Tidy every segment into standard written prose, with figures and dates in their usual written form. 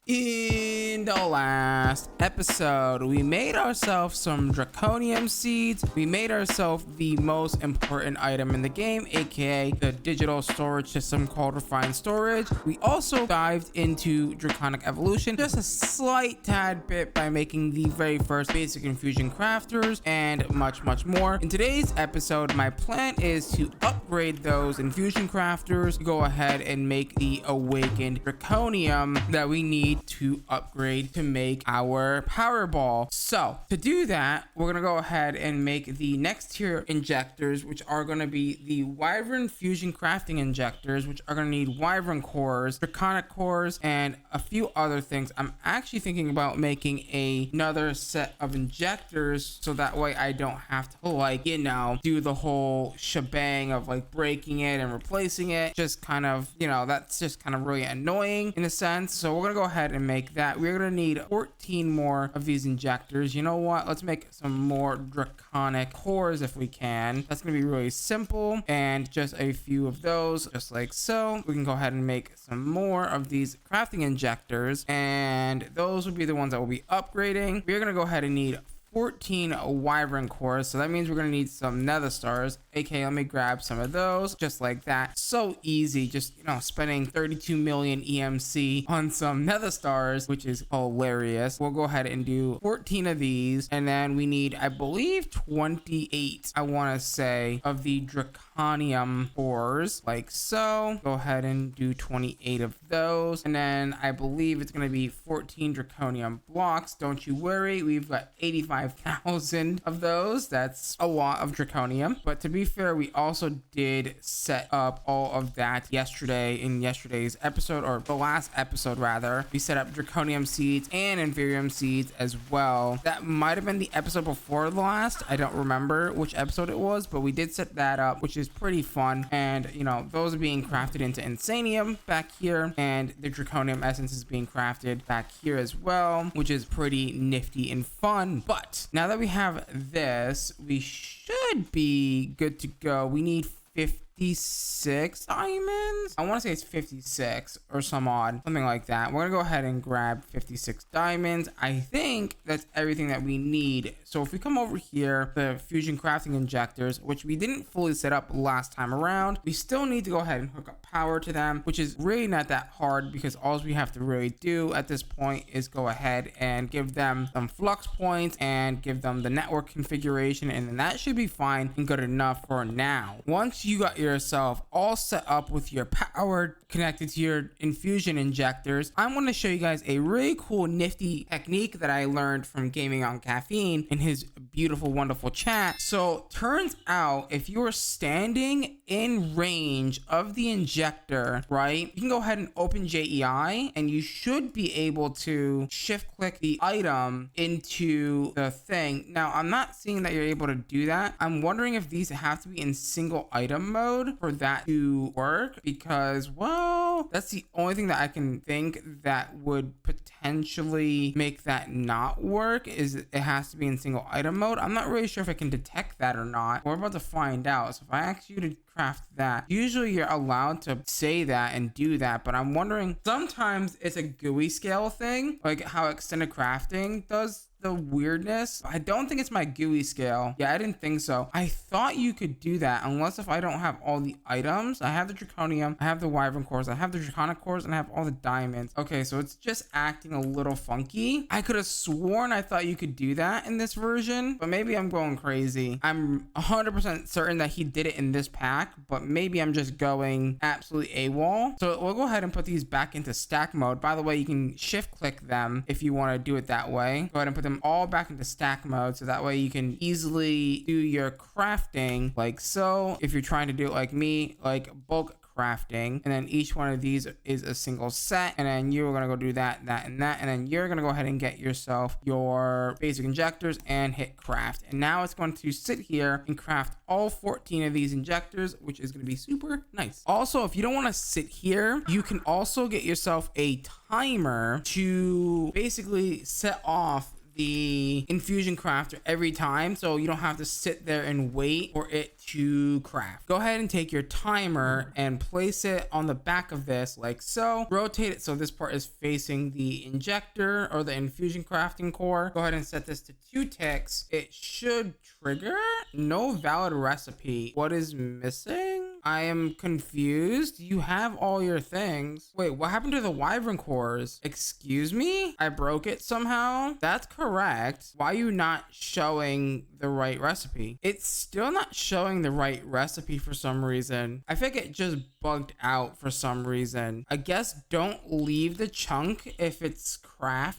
In the last episode, we made ourselves some draconium seeds. We made ourselves the most important item in the game, aka the digital storage system called refined storage. We also dived into draconic evolution just a slight tad bit by making the very first basic infusion crafters and much more. In today's episode, my plan is to upgrade those infusion crafters, go ahead and make the awakened draconium that we need to upgrade to make our power ball. So to do that, we're gonna go ahead and make the next tier injectors, which are gonna be the wyvern fusion crafting injectors, which are gonna need wyvern cores, draconic cores, and a few other things. I'm actually thinking about making another set of injectors so that way I don't have to, like, you know, do the whole shebang of like breaking it and replacing it. Just kind of, you know, that's just kind of really annoying in a sense. So we're gonna go ahead and make that. We're gonna need 14 more of these injectors. You know what, let's make some more draconic cores if we can. That's gonna be really simple, and just a few of those, just like so. We can go ahead and make some more of these crafting injectors, and those will be the ones that we'll be upgrading. We're gonna go ahead and need 14 wyvern cores, so that means we're gonna need some nether stars. Okay, let me grab some of those, just like that. So easy, just, you know, spending 32 million EMC on some nether stars, which is hilarious. We'll go ahead and do 14 of these, and then we need, I believe, 28, I want to say, of the draconium cores, like so. Go ahead and do 28 of those, and then I believe it's gonna be 14 draconium blocks. Don't you worry, we've got 85,000 of those. That's a lot of draconium. But to be fair, we also did set up all of that yesterday in yesterday's episode, or the last episode rather. We set up draconium seeds and inferium seeds as well. That might have been the episode before the last. I don't remember which episode it was, but we did set that up, which is pretty fun. And you know, those are being crafted into insanium back here, and the draconium essence is being crafted back here as well, which is pretty nifty and fun. But now that we have this, we should be good to go. We need 56 diamonds. I want to say it's 56 or something like that. We're gonna go ahead and grab 56 diamonds. I think that's everything that we need. So if we come over here, the fusion crafting injectors, which we didn't fully set up last time around, we still need to go ahead and hook up power to them, which is really not that hard because all we have to really do at this point is go ahead and give them some flux points and give them the network configuration, and then that should be fine and good enough for now. Once you got yourself all set up with your power connected to your infusion injectors, I'm going to show you guys a really cool nifty technique that I learned from Gaming on Caffeine in his beautiful wonderful chat. So turns out if you're standing in range of the injector, right, you can go ahead and open JEI and you should be able to shift click the item into the thing. Now I'm not seeing that you're able to do that. I'm wondering if these have to be in single item mode for that to work, because, well, that's the only thing that I can think that would potentially make that not work, is it has to be in single item mode. I'm not really sure if I can detect that or not. We're about to find out. So if I ask you to craft that, usually you're allowed to say that and do that, but I'm wondering, sometimes it's a GUI scale thing, like how extended crafting does the weirdness. I don't think it's my GUI scale. Yeah, I didn't think so. I thought you could do that, unless if I don't have all the items. I have the draconium, I have the wyvern cores, I have the draconic cores, and I have all the diamonds. Okay, so it's just acting a little funky. I could have sworn I thought you could do that in this version, but maybe I'm going crazy. I'm 100% certain that he did it in this pack, but maybe I'm just going absolutely AWOL. So we'll go ahead and put these back into stack mode. By the way, you can shift click them if you want to do it that way. Go ahead and put them all back into stack mode, so that way you can easily do your crafting like so. If you're trying to do it like me, like bulk crafting, and then each one of these is a single set, and then you're gonna go do that, and then you're gonna go ahead and get yourself your basic injectors and hit craft. And now it's going to sit here and craft all 14 of these injectors, which is gonna be super nice. Also, if you don't want to sit here, you can also get yourself a timer to basically set off the infusion crafter every time, so you don't have to sit there and wait for it to craft. Go ahead and take your timer and place it on the back of this like so. Rotate it so this part is facing the injector or the infusion crafting core. Go ahead and set this to 2 ticks. It should trigger. No valid recipe. What is missing? I am confused. You have all your things. Wait, what happened to the wyvern cores? Excuse me? I broke it somehow? That's correct. Why are you not showing the right recipe? It's still not showing the right recipe for some reason. I think it just bugged out for some reason. I guess don't leave the chunk if it's crafting?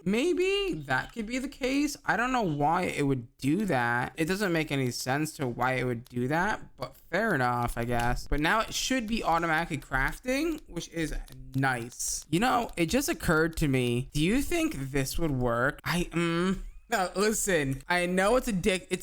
Maybe that could be the case. I don't know why it would do that. It doesn't make any sense to why it would do that, but fair enough, I guess. But now it should be automatically crafting, which is nice. You know, it just occurred to me. Do you think this would work? No, listen, I know it's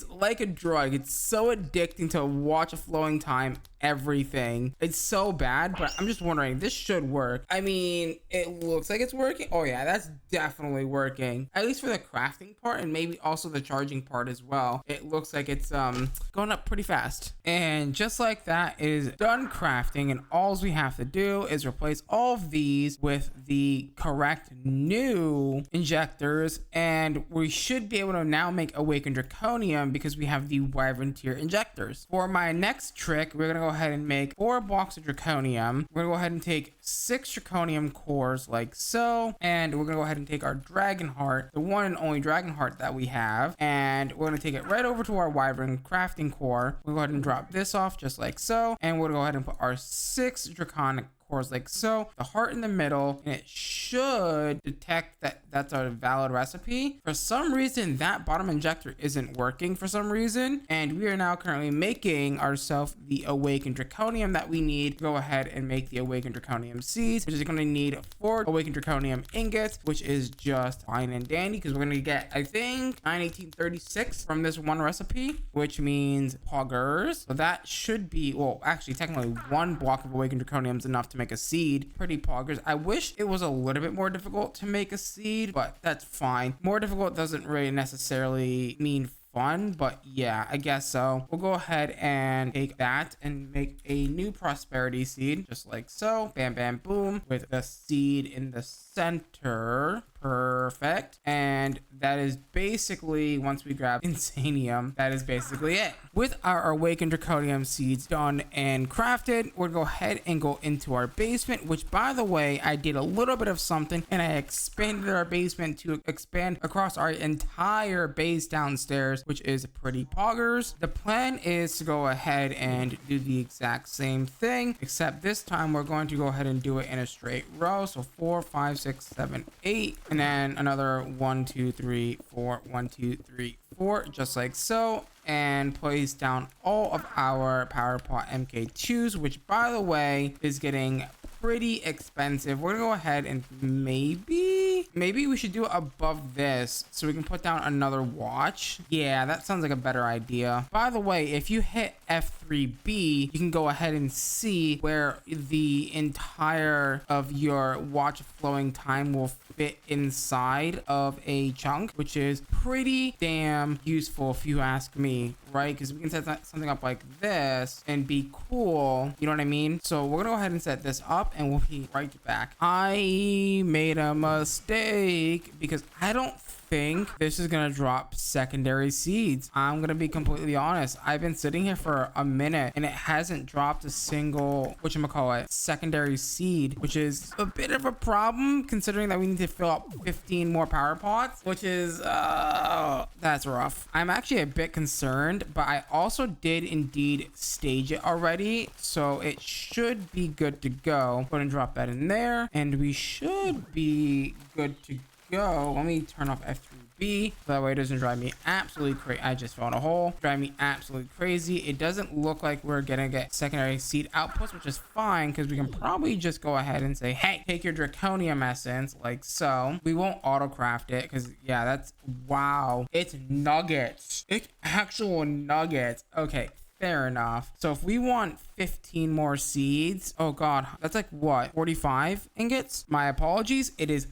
like a drug. It's so addicting to watch a flowing time everything. It's so bad, but I'm just wondering, this should work. I mean, it looks like it's working. Oh yeah, that's definitely working. At least for the crafting part and maybe also the charging part as well. It looks like it's going up pretty fast. And just like that, it is done crafting, and all we have to do is replace all of these with the correct new injectors, and we should be able to now make Awakened Draconium because we have the wyvern tier injectors. For my next trick, we're gonna go ahead and make 4 blocks of draconium. We're gonna go ahead and take 6 draconium cores like so, and we're gonna go ahead and take our dragon heart, the one and only dragon heart that we have, and we're gonna take it right over to our wyvern crafting core. We'll go ahead and drop this off just like so, and we're gonna go ahead and put our 6 draconic cores like so, the heart in the middle, and it should detect that that's a valid recipe. For some reason, that bottom injector isn't working for some reason, and we are now currently making ourselves the Awakened Draconium that we need to go ahead and make the Awakened Draconium seeds, which is going to need 4 Awakened Draconium ingots, which is just fine and dandy because we're going to get, I think, 91836 from this one recipe, which means poggers. So that should be, well, actually, technically 1 block of Awakened Draconium is enough to make a seed. Pretty poggers. I wish it was a little bit more difficult to make a seed, but that's fine. More difficult doesn't really necessarily mean fun, but yeah, I guess so. We'll go ahead and take that and make a new prosperity seed, just like so. Bam, bam, boom, with the seed in the center. Perfect. And that is basically, once we grab Insanium, that is basically it. With our Awakened Draconium seeds done and crafted, we'll go ahead and go into our basement, which, by the way, I did a little bit of something and I expanded our basement to expand across our entire base downstairs, which is pretty poggers. The plan is to go ahead and do the exact same thing, except this time we're going to go ahead and do it in a straight row. So 4, 5, 6, 7, 8, and then another 1, 2, 3, 4, 1, 2, 3, 4, just like so, and place down all of our power pot MK2s, which, by the way, is getting pretty expensive. We're gonna go ahead and maybe we should do it above this so we can put down another watch. Yeah, that sounds like a better idea. By the way, if you hit F3B, you can go ahead and see where the entire of your watch flowing time will fit inside of a chunk, which is pretty damn useful if you ask me, right? Because we can set something up like this and be cool, you know what I mean? So we're gonna go ahead and set this up and we'll be right back. I made a mistake because I don't think this is gonna drop secondary seeds. I'm gonna be completely honest. I've been sitting here for a minute and it hasn't dropped a single whatchamacallit secondary seed, which is a bit of a problem considering that we need to fill up 15 more power pots, which is that's rough. I'm actually a bit concerned, but I also did indeed stage it already, so it should be good to go. Go ahead and drop that in there and we should be good to go. Let me turn off F3B so that way it doesn't drive me absolutely crazy. I just found a hole. Drive me absolutely crazy. It doesn't look like we're gonna get secondary seed outputs, which is fine because we can probably just go ahead and say, hey, take your draconium essence like so. We won't auto craft it because yeah, that's wow. It's nuggets. It's actual nuggets. Okay. Fair enough. So if we want 15 more seeds, oh god, that's like what, 45 ingots? My apologies. It is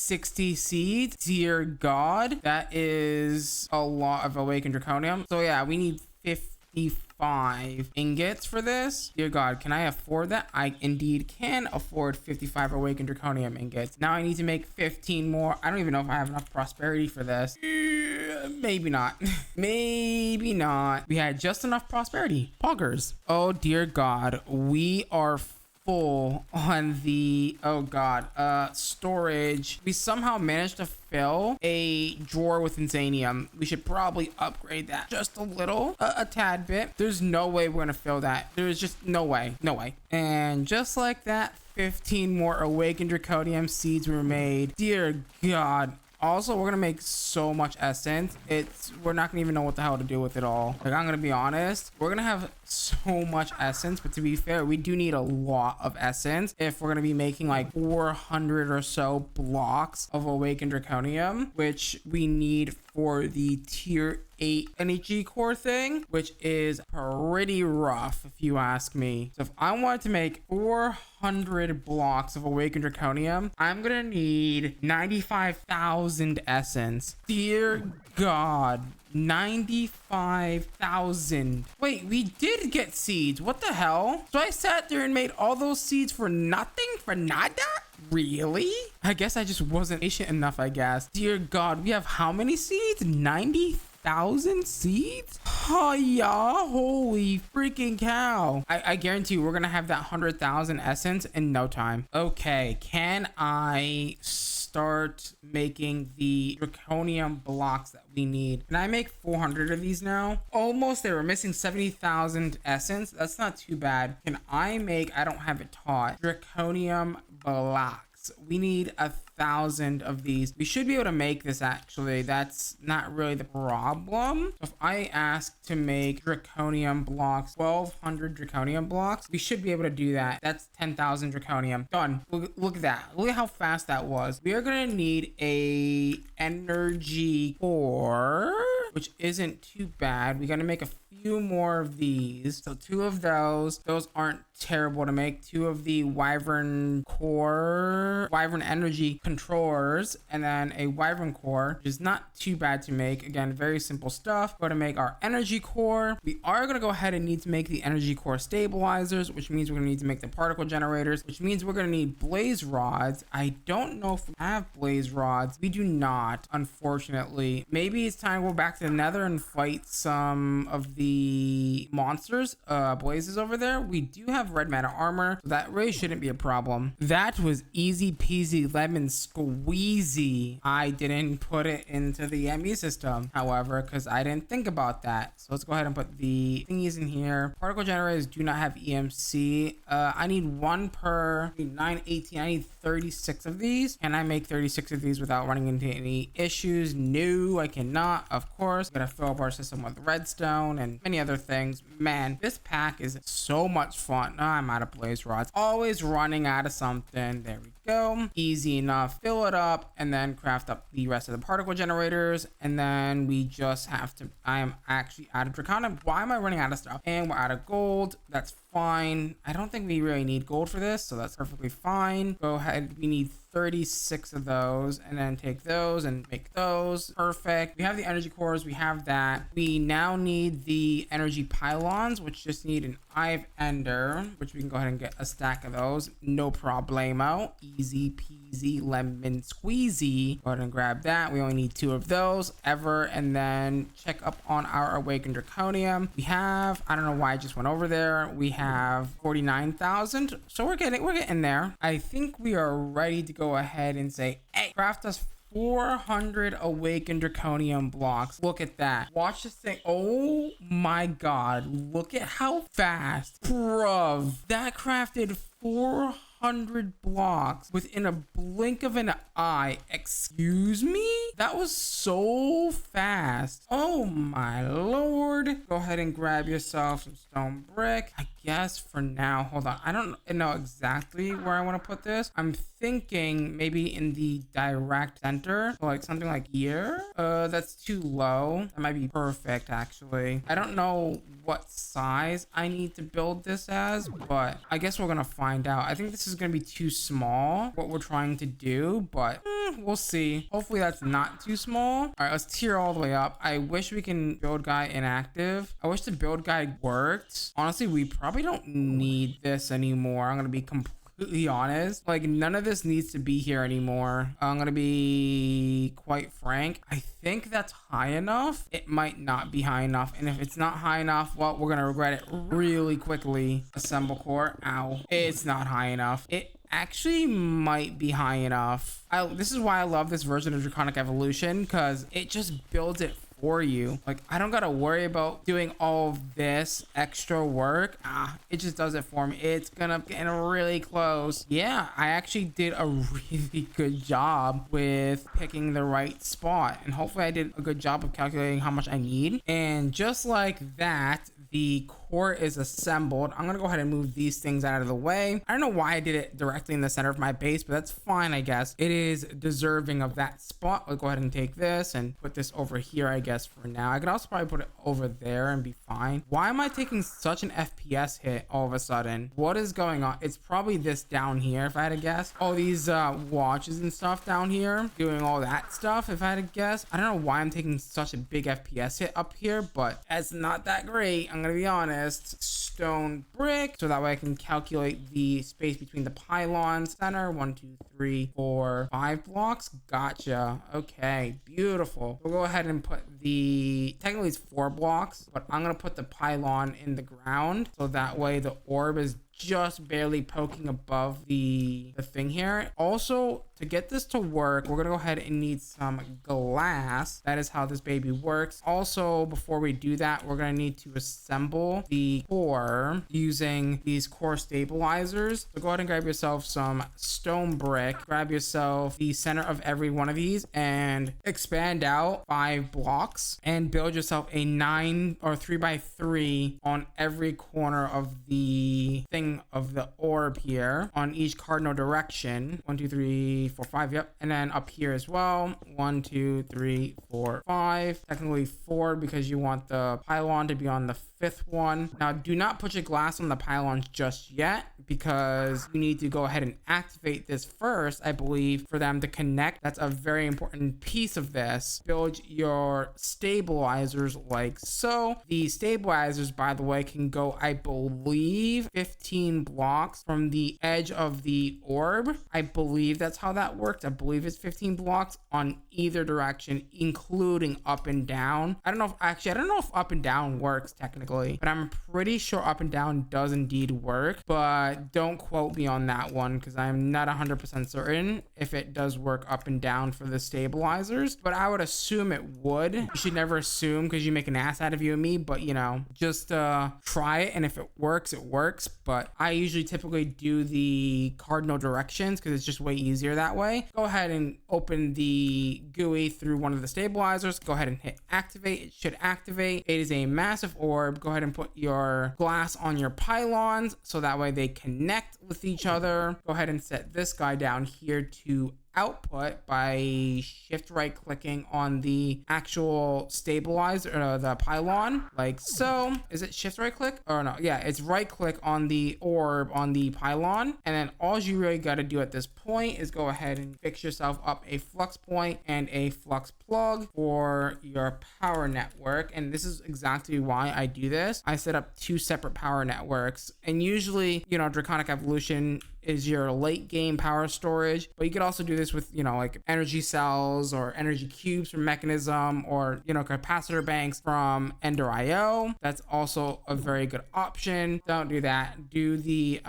60 seeds. Dear God, that is a lot of awakened draconium. So yeah, we need 55 ingots for this. Dear God, can I afford that? I indeed can afford 55 awakened draconium ingots. Now I need to make 15 more. I don't even know if I have enough prosperity for this. Maybe not. Maybe not. We had just enough prosperity. Poggers. Oh dear God, we are full on the storage. We somehow managed to fill a drawer with insanium. We should probably upgrade that just a little, a tad bit. There's no way we're gonna fill that. There's just no way. And just like that, 15 more awakened draconium seeds were made. Dear God. Also, we're gonna make so much essence. We're not gonna even know what the hell to do with it all. Like, I'm gonna be honest, we're gonna have so much essence, but to be fair, we do need a lot of essence if we're gonna be making like 400 or so blocks of awakened draconium, which we need for the tier 8 energy core thing, which is pretty rough if you ask me. So if I wanted to make 400 blocks of awakened draconium, I'm gonna need 95,000 essence. Dear God, 95,000. Wait, we did get seeds. What the hell? So I sat there and made all those seeds for nothing? For nada? Really? I guess I just wasn't patient enough, I guess. Dear God, we have how many seeds? 90,000 seeds? Oh yeah, holy freaking cow. I guarantee you we're gonna have that 100,000 essence in no time. Okay, can I start making the draconium blocks that we need? Can I make 400 of these now? Almost. They were missing 70,000 essence. That's not too bad. Can I make, I don't have it taught, draconium blocks? We need 1,000 of these. We should be able to make this actually. That's not really the problem. So if I ask to make draconium blocks, 1,200 draconium blocks, we should be able to do that. That's 10,000 draconium. Done. Look at that. Look at how fast that was. We are gonna need a energy core, which isn't too bad. We gotta make a few more of these. So 2 of those aren't terrible to make. 2 of the wyvern energy controllers, and then a wyvern core, which is not too bad to make. Again, very simple stuff. Go to make our energy core. We are going to go ahead and need to make the energy core stabilizers, which means we're going to need to make the particle generators, which means we're going to need blaze rods. I don't know if we have blaze rods. We do not, unfortunately. Maybe it's time to go back to the nether and fight some of the monsters, blazes over there. We do have red matter armor, so that really shouldn't be a problem. That was easy peasy lemon squeezy. I didn't put it into the ME system, however, because I didn't think about that. So let's go ahead and put the thingies in here. Particle generators do not have EMC. I need 1 per 9, 18. I need 36 of these. Can I make 36 of these without running into any issues? No, I cannot, of course. We're gonna fill up our system with redstone and many other things. Man, this pack is so much fun. Oh, I'm out of blaze rods. Always running out of something. There we go. Easy enough. Fill it up and then craft up the rest of the particle generators. And then we just have to, I am actually out of draconic. Why am I running out of stuff? And we're out of gold. That's fine. I don't think we really need gold for this, so that's perfectly fine. Go ahead. We need 36 of those, and then take those and make those. Perfect. We have the energy cores. We have that. We now need the energy pylons, which just need an eye of ender, which we can go ahead and get a stack of those. No problemo. Easy peasy lemon squeezy. Go ahead and grab that. We only need 2 of those ever. And then check up on our awakened draconium. We have, I don't know why I just went over there. We have 49,000. So we're getting there. I think we are ready to go ahead and say, hey, craft us 400 awakened draconium blocks. Look at that. Watch this thing. Oh my God. Look at how fast. Bruv. That crafted 400 blocks within a blink of an eye. Excuse me? That was so fast. Oh my Lord. Go ahead and grab yourself some stone brick. I guess for now, hold on. I don't know exactly where I want to put this. I'm thinking maybe in the direct center, so like something like here. That's too low. That might be perfect actually. I don't know what size I need to build this as, but I guess we're gonna find out. I think this is gonna be too small, what we're trying to do, but we'll see. Hopefully that's not too small. All right, let's tier all the way up. I wish we can build guy inactive. I wish the build guide worked. Honestly, we probably don't need this anymore. I'm gonna be completely honest. Like, none of this needs to be here anymore. I'm gonna be quite frank. I think that's high enough. It might not be high enough, and if it's not high enough, well, we're gonna regret it really quickly. Assemble core. Ow, it's not high enough. It actually might be high enough. This is why I love this version of Draconic Evolution, because it just builds it for you. Like, I don't gotta worry about doing all of this extra work. It just does it for me. It's gonna get really close. Yeah, I actually did a really good job with picking the right spot, and hopefully I did a good job of calculating how much I need. And just like that, the core is assembled. I'm gonna go ahead and move these things out of the way. I don't know why I did it directly in the center of my base, but that's fine, I guess. It is deserving of that spot. I'll go ahead and take this and put this over here, I guess, for now. I could also probably put it over there and be fine. Why am I taking such an FPS hit all of a sudden? What is going on? It's probably this down here, if I had to guess. All these watches and stuff down here, doing all that stuff, if I had to guess. I don't know why I'm taking such a big FPS hit up here, but it's not that great. I'm gonna be honest. Stone brick, so that way I can calculate the space between the pylons. Center 1 2 3 4 5 blocks. Gotcha. Okay, beautiful. We'll go ahead and put the, technically it's 4 blocks, but I'm gonna put the pylon in the ground, so that way the orb is just barely poking above the thing here. Also, to get this to work, we're gonna go ahead and need some glass. That is how this baby works. Also, before we do that, we're gonna need to assemble the core using these core stabilizers. So go ahead and grab yourself some stone brick, grab yourself the center of every one of these, and expand out 5 blocks and build yourself a 9 or 3x3 on every corner of the thing of the orb here on each cardinal direction. 1 2 3 4 5. Yep. And then up here as well. 1 2 3 4 5. Technically 4, because you want the pylon to be on the 5th one. Now, do not put your glass on the pylons just yet, because you need to go ahead and activate this first, I believe, for them to connect. That's a very important piece of this. Build your stabilizers like so. The stabilizers, by the way, can go, I believe, 15 blocks from the edge of the orb. I believe that's how that works. I believe it's 15 blocks on either direction, including up and down. I don't know if up and down works technically, but I'm pretty sure up and down does indeed work, but don't quote me on that one, because I'm not 100% certain if it does work up and down for the stabilizers, but I would assume it would. You should never assume, because you make an ass out of you and me, but you know, just try it, and if it works, it works. But I usually typically do the cardinal directions because it's just way easier that way. Go ahead and open the GUI through one of the stabilizers. Go ahead and hit activate. It should activate. It is a massive orb. Go ahead and put your glass on your pylons, so that way they connect with each other. Go ahead and set this guy down here to output by shift right clicking on the actual stabilizer, the pylon, like so. Is it shift right click or no? Yeah, it's right click on the orb on the pylon, and then all you really got to do at this point is go ahead and fix yourself up a flux point and a flux plug for your power network. And this is exactly why I do this. I set up 2 separate power networks, and usually, you know, Draconic Evolution is your late game power storage, but you could also do this with, you know, like energy cells or energy cubes from Mekanism, or, you know, capacitor banks from Ender.io. That's also a very good option. Don't do that. Do the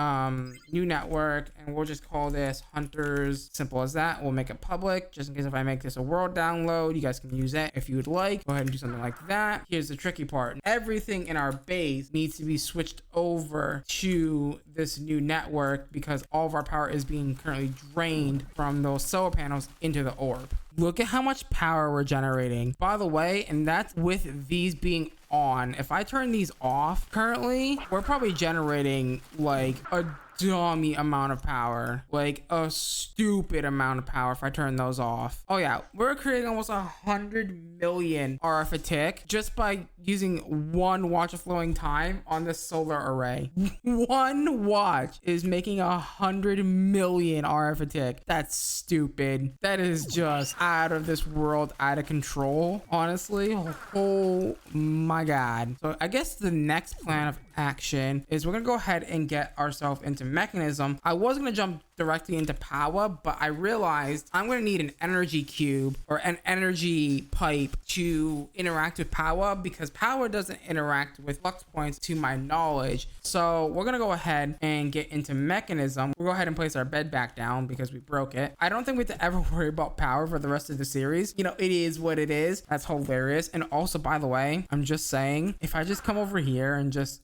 new network, and we'll just call this Hunters. Simple as that. We'll make it public, just in case if I make this a world download, you guys can use it if you would like. Go ahead and do something like that. Here's the tricky part. Everything in our base needs to be switched over to this new network, because all of our power is being currently drained from those solar panels into the orb. Look at how much power we're generating, by the way, and that's with these being on. If I turn these off, currently we're probably generating like a dummy amount of power, like a stupid amount of power if I turn those off. Oh yeah, we're creating almost 100 million RF a tick just by using one watch of flowing time on this solar array. One watch is making 100 million RF a tick. That's stupid. That is just out of this world, out of control, honestly. Oh my god. So I guess the next plan of action is we're gonna go ahead and get ourselves into mechanism. I was gonna jump directly into power, but I realized I'm gonna need an energy cube or an energy pipe to interact with power, because power doesn't interact with flux points to my knowledge. So we're gonna go ahead and get into mechanism. We'll go ahead and place our bed back down because we broke it. I don't think we have to ever worry about power for the rest of the series. You know, it is what it is. That's hilarious. And also, by the way, I'm just saying, if I just come over here and just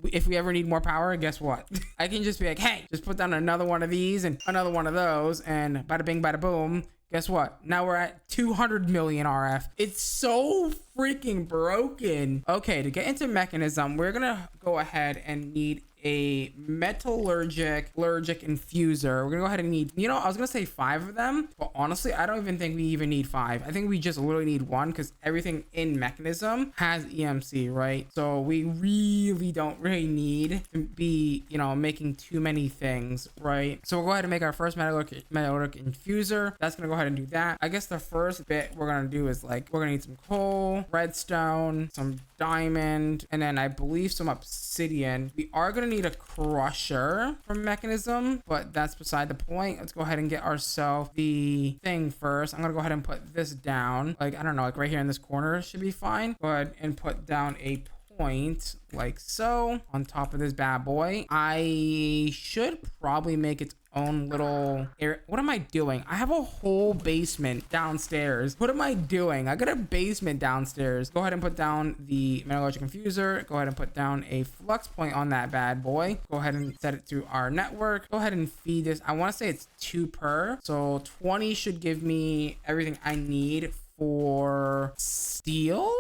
if we ever need more power, guess what? I can just be like, hey, just put down another one of these and another one of those, and bada bing bada boom. Guess what? Now we're at 200 million RF. It's so freaking broken. Okay, to get into mechanism, we're gonna go ahead and need a metallurgic infuser. We're gonna go ahead and need, you know, I was gonna say 5 of them, but honestly, I don't even think we even need 5. I think we just literally need 1, because everything in mechanism has EMC, right? So we really don't need to be, you know, making too many things, right? So we'll go ahead and make our first metallurgic infuser. That's gonna go ahead and do that. I guess the first bit we're gonna do is like, we're gonna need some coal, redstone, some diamond, and then I believe some obsidian. We are gonna need a crusher from mechanism, but that's beside the point. Let's go ahead and get ourselves the thing first. I'm gonna go ahead and put this down, like, I don't know, like right here in this corner should be fine. Go ahead and put down a point like so on top of this bad boy. I should probably make its own little area. What am I doing? I have a whole basement downstairs. What am I doing? I got a basement downstairs. Go ahead and put down the metallurgic infuser. Go ahead and put down a flux point on that bad boy. Go ahead and set it to our network. Go ahead and feed this. I want to say it's 2 per. So 20 should give me everything I need for steel.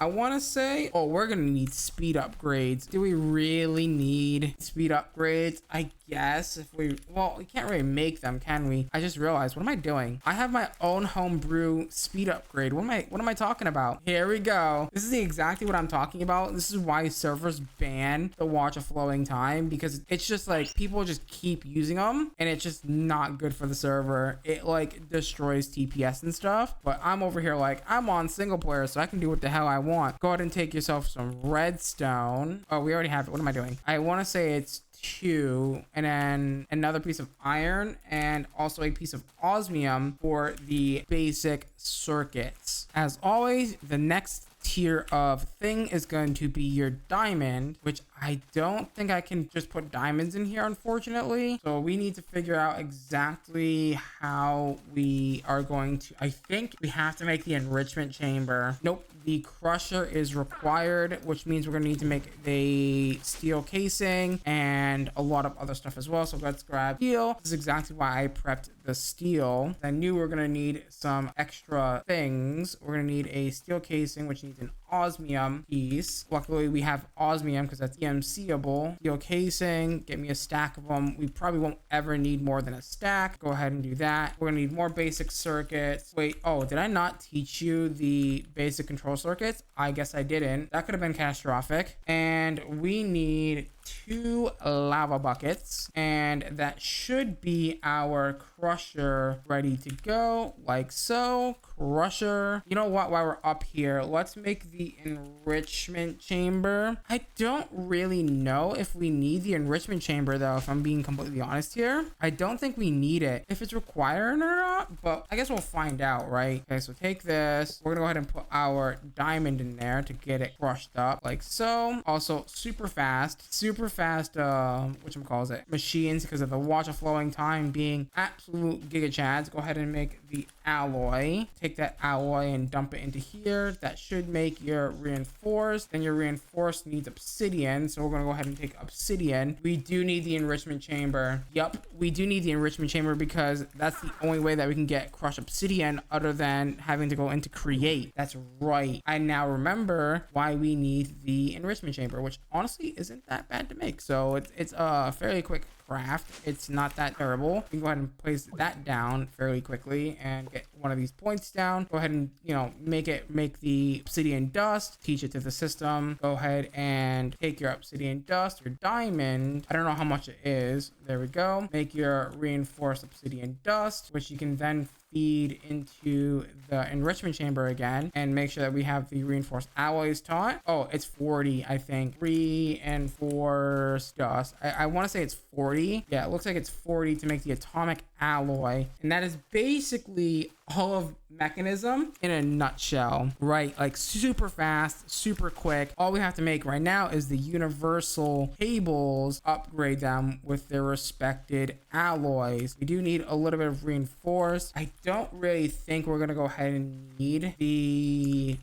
I want to say, oh, we're going to need speed upgrades. Do we really need speed upgrades? I guess if we, well, we can't really make them, can we? I just realized, what am I doing? I have my own homebrew speed upgrade. What am I talking about? Here we go. This is exactly what I'm talking about. This is why servers ban the watch of flowing time, because it's just like people just keep using them and it's just not good for the server. It like destroys TPS and stuff. But I'm over here like, I'm on single player, so I can do what the hell I want. Go ahead and take yourself some redstone. Oh, we already have it. What am I doing? I want to say it's 2, and then another piece of iron, and also a piece of osmium for the basic circuits. As always, the next tier of thing is going to be your diamond, which I don't think I can just put diamonds in here, unfortunately. So we need to figure out exactly how we are going to, I think we have to make the enrichment chamber. Nope, the crusher is required, which means we're going to need to make the steel casing and a lot of other stuff as well. So let's grab steel. This is exactly why I prepped the steel. I knew we were going to need some extra things. We're going to need a steel casing, which needs an osmium piece. Luckily, we have osmium because that's EMCable. Steel casing, get me a stack of them. We probably won't ever need more than a stack. Go ahead and do that. We're gonna need more basic circuits. Wait, oh, did I not teach you the basic control circuits? I guess I didn't. That could have been catastrophic. And we need 2 lava buckets, and that should be our crusher ready to go, like so. Crusher. You know what, while we're up here, let's make the enrichment chamber. I don't really know if we need the enrichment chamber though, if I'm being completely honest here. I don't think we need it, if it's required or not, but I guess we'll find out, right? Okay, so take this. We're gonna go ahead and put our diamond in there to get it crushed up, like so. Also super fast whatchamacallit, machines, because of the watch of flowing time being absolute giga chads. Go ahead and make the alloy. Take that alloy and dump it into here. That should make your reinforced. Then your reinforced needs obsidian, so we're gonna go ahead and take obsidian. We do need the enrichment chamber. Yup, we do need the enrichment chamber because that's the only way that we can get crushed obsidian other than having to go into create. That's right. I now remember why we need the enrichment chamber, which honestly isn't that bad to make. So it's a fairly quick craft. It's not that terrible. You can go ahead and place that down fairly quickly and get one of these points down. Go ahead and, you know, make the obsidian dust, teach it to the system. Go ahead and take your obsidian dust, your diamond. I don't know how much it is. There we go. Make your reinforced obsidian dust, which you can then feed into the enrichment chamber again, and make sure that we have the reinforced alloys taught. Oh, it's 40, I think. Reinforced dust. I want to say it's 40. Yeah, it looks like it's 40 to make the atomic alloy. And that is basically all of Mekanism in a nutshell, right? Like super fast, super quick. All we have to make right now is the universal cables, upgrade them with their respected alloys. We do need a little bit of reinforced. I don't really think we're gonna go ahead and need the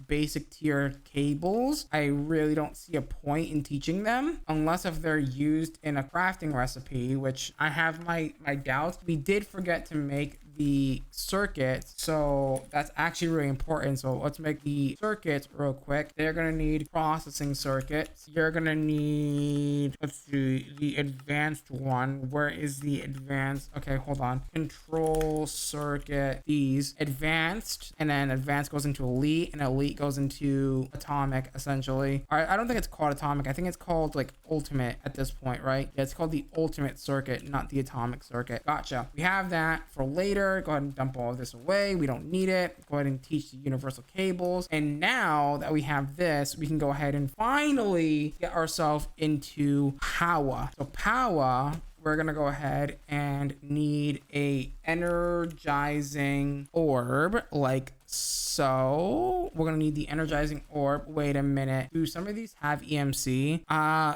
basic tier cables. I really don't see a point in teaching them unless if they're used in a crafting recipe, which I have my doubts. We did forget to make the circuits, so that's actually really important. So let's make the circuits real quick. They're gonna need processing circuits. You're gonna need, let's see, the advanced one. Where is the advanced? Okay, hold on. Control circuit, these advanced, and then advanced goes into elite, and elite goes into atomic, essentially. All right, I don't think it's called atomic. I think it's called like ultimate at this point, right? Yeah, it's called the ultimate circuit, not the atomic circuit. Gotcha. We have that for later. Go ahead and dump all of this away. We don't need it. Go ahead and teach the universal cables. And now that we have this, we can go ahead and finally get ourselves into power. So power, we're gonna go ahead and need a energizing orb like so. We're gonna need the energizing orb. Wait a minute. Do some of these have EMC?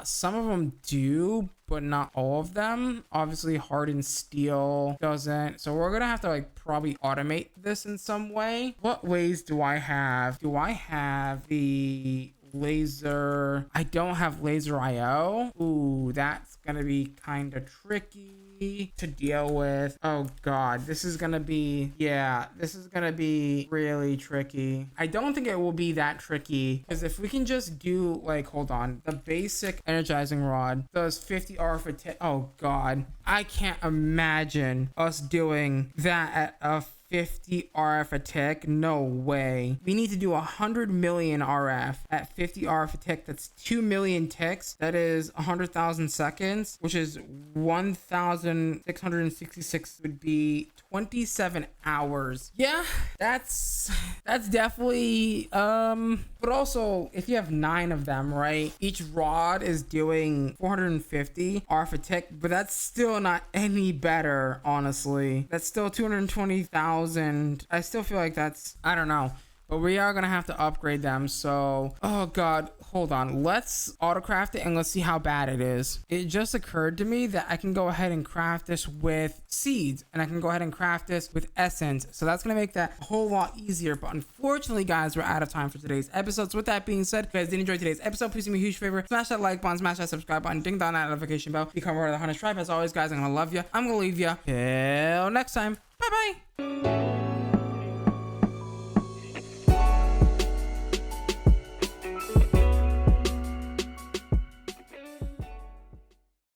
Some of them do, but not all of them. Obviously hardened steel doesn't, so we're gonna have to like probably automate this in some way. What ways do I have? Do I have the laser? I don't have laser IO. Ooh, that's gonna be kind of tricky to deal with. Oh god, this is gonna be, yeah, this is gonna be really tricky. I don't think it will be that tricky, because if we can just do like, hold on, the basic energizing rod does 50 R for oh god, I can't imagine us doing that at a 50 RF a tick. No way. We need to do 100 million RF at 50 RF a tick. That's 2 million ticks. That is 100,000 seconds, which is 1,666 would be 27 hours. Yeah, that's definitely but also if you have 9 of them, right, each rod is doing 450 RF a tick, but that's still not any better, honestly. That's still 220,000. I still feel like that's, I don't know, but we are gonna have to upgrade them. So, oh god, hold on, let's autocraft it and let's see how bad it is. It just occurred to me that I can go ahead and craft this with seeds, and I can go ahead and craft this with essence, so that's gonna make that a whole lot easier. But unfortunately guys, we're out of time for today's episode. So with that being said, if you guys did enjoy today's episode, please do me a huge favor, smash that like button, smash that subscribe button, ding down that notification bell, become part of the Hunterx tribe. As always guys, I'm gonna love you, I'm gonna leave you till next time. Bye bye.